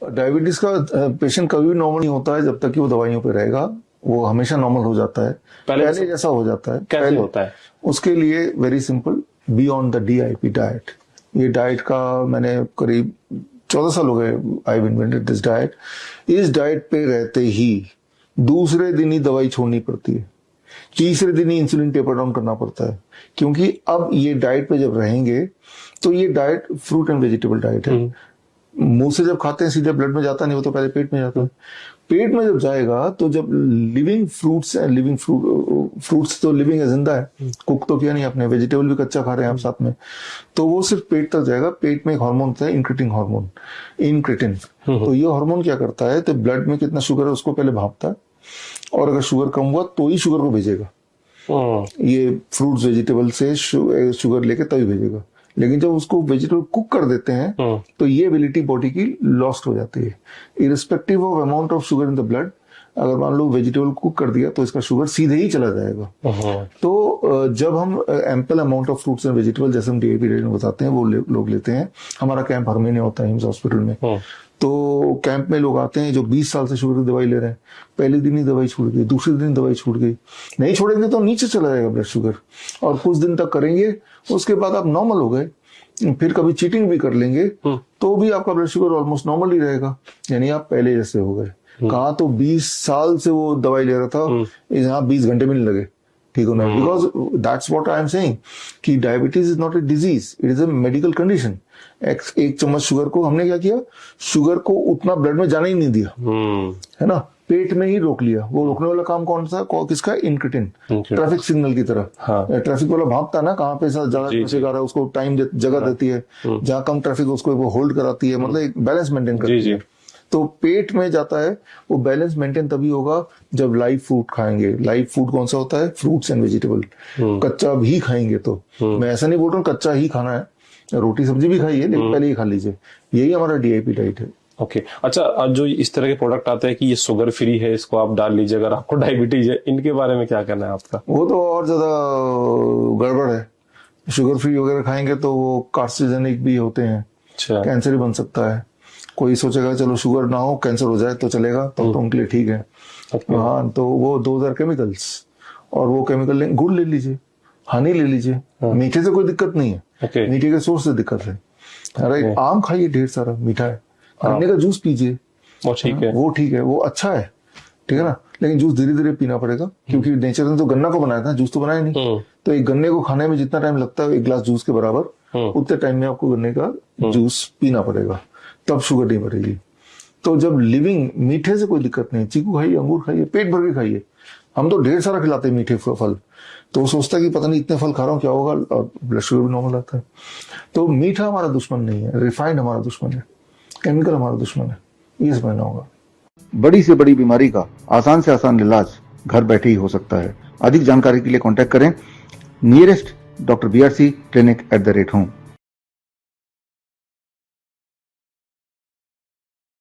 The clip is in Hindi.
डायबिटीज का पेशेंट कभी भी नॉर्मल नहीं होता है जब तक कि वो दवाइयों पे रहेगा। वो हमेशा नॉर्मल हो जाता है, पहले जैसा हो जाता है। कैसे होता है? उसके लिए very simple, be on the DIP diet. ये डाइट का मैंने करीब 14 साल हो गए, आई इन्वेंटेड दिस डाइट। इस डाइट पे रहते ही दूसरे दिन ही दवाई छोड़नी पड़ती है, तीसरे दिन ही इंसुलिन टेपर डाउन करना पड़ता है, क्योंकि अब ये डाइट पे जब रहेंगे तो ये diet fruit and vegetable diet है। मुंह से जब खाते हैं सीधे ब्लड में जाता नहीं, वो तो पहले पेट में जाता है। पेट में जब जाएगा तो जब लिविंग फ्रूट्स है, लिविंग फ्रूट्स तो लिविंग है, जिंदा है, कुक तो किया नहीं आपने, वेजिटेबल भी कच्चा खा रहे हैं आप साथ में, तो वो सिर्फ पेट तक जाएगा। पेट में एक हार्मोन होता है इनक्रीटिंग हार्मोन, इनक्रीटिन। तो ये हार्मोन क्या करता है, तो ब्लड में कितना शुगर है उसको पहले भापता है, और अगर शुगर कम हुआ तो ही शुगर को भेजेगा। ये फ्रूट्स वेजिटेबल से शुगर लेके तभी भेजेगा। लेकिन जब उसको वेजिटेबल कुक कर देते हैं तो ये एबिलिटी बॉडी की लॉस्ट हो जाती है, irrespective of amount of sugar in the blood. अगर मान लो वेजिटेबल कुक कर दिया तो इसका शुगर सीधे ही चला जाएगा। तो जब हम ample amount of fruits and vegetable, जैसे हम DIP डाइट में बताते हैं, वो लोग लेते हैं। हमारा कैंप हर महीने होता है हिम्स हॉस्पिटल में। तो कैंप में लोग आते हैं जो 20 साल से शुगर की दवाई ले रहे हैं, पहले दिन ही दवाई छूट गई, दूसरे दिन दवाई छूट गई, नहीं छोड़ेंगे तो नीचे चला जाएगा ब्लड शुगर, और कुछ दिन तक करेंगे, उसके बाद आप नॉर्मल हो गए। फिर कभी चीटिंग भी कर लेंगे तो भी आपका ब्लड शुगर ऑलमोस्ट नॉर्मल ही रहेगा, यानी आप पहले जैसे हो गए। कहा तो 20 साल से वो दवाई ले रहा था, यहाँ 20 घंटे में नहीं लगे ठीक होना। Because that's what I am saying कि diabetes is not a disease, it is a medical condition. एक चम्मच शुगर को हमने क्या किया, शुगर को उतना ब्लड में जाने ही नहीं दिया, है ना, पेट में ही रोक लिया। वो रोकने वाला काम कौन सा, किसका, इनक्रीटिन। ट्रैफिक सिग्नल की तरह। ट्रैफिक वाला भागता है ना, कहाँ पे ज्यादा ट्रैफिक आ रहा है उसको टाइम जगह देती है, जहाँ कम ट्रैफिक उसको वो होल्ड कराती है, मतलब एक बैलेंस मेंटेन करती है। तो पेट में जाता है, वो बैलेंस मेंटेन तभी होगा जब लाइव फूड खाएंगे। लाइव फूड कौन सा होता है, फ्रूट्स एंड वेजिटेबल। कच्चा भी खाएंगे तो, मैं ऐसा नहीं बोल रहा हूँ कच्चा ही खाना है, रोटी सब्जी भी खाइए, लेकिन पहले ही खा लीजिए। यही हमारा DIP डाइट है। ओके अच्छा, जो इस तरह के प्रोडक्ट आते हैं कि ये शुगर फ्री है, इसको आप डाल लीजिए अगर आपको डायबिटीज है, इनके बारे में क्या कहना है आपका? वो तो और ज्यादा गड़बड़ है। शुगर फ्री वगैरह खाएंगे तो वो कार्सिनोजेनिक भी होते हैं, कैंसर भी बन सकता है। कोई सोचेगा चलो शुगर ना हो, कैंसर हो जाए तो चलेगा, तो उनके लिए ठीक है। हाँ, तो वो 2000 केमिकल्स, और वो केमिकल गुड़ ले लीजिए, हनी ले लीजिए, मीठे से कोई दिक्कत नहीं है, मीठे के सोर्स से दिक्कत है। राइट, आम खाइए, ढेर सारा मीठा है, गन्ने का जूस पीजिए, वो ठीक है, वो अच्छा है, ठीक है ना। लेकिन जूस धीरे धीरे पीना पड़ेगा, क्योंकि नेचर ने तो गन्ना को बनाया था, जूस तो बनाया नहीं। तो एक गन्ने को खाने में जितना टाइम लगता है एक गिलास जूस के बराबर, उतने टाइम में आपको गन्ने का जूस पीना पड़ेगा, तब शुगर नहीं बढ़ेगी। तो जब लिविंग, मीठे से कोई दिक्कत नहीं, चीकू खाइए, अंगूर खाइए, पेट भर के खाइए। हम तो ढेर सारा खिलाते हैं मीठे फल, तो वो सोचता है कि पता नहीं इतने फल खा रहा हूँ क्या होगा, और ब्लड शुगर भी नॉर्मल आता है। तो मीठा हमारा दुश्मन नहीं है, रिफाइंड हमारा दुश्मन है, केमिकल हमारा दुश्मन है, ये समझना होगा। बड़ी से बड़ी बीमारी का आसान से आसान इलाज घर बैठे ही हो सकता है। अधिक जानकारी के लिए कॉन्टैक्ट करें nearest doctor BRC clinic @ home.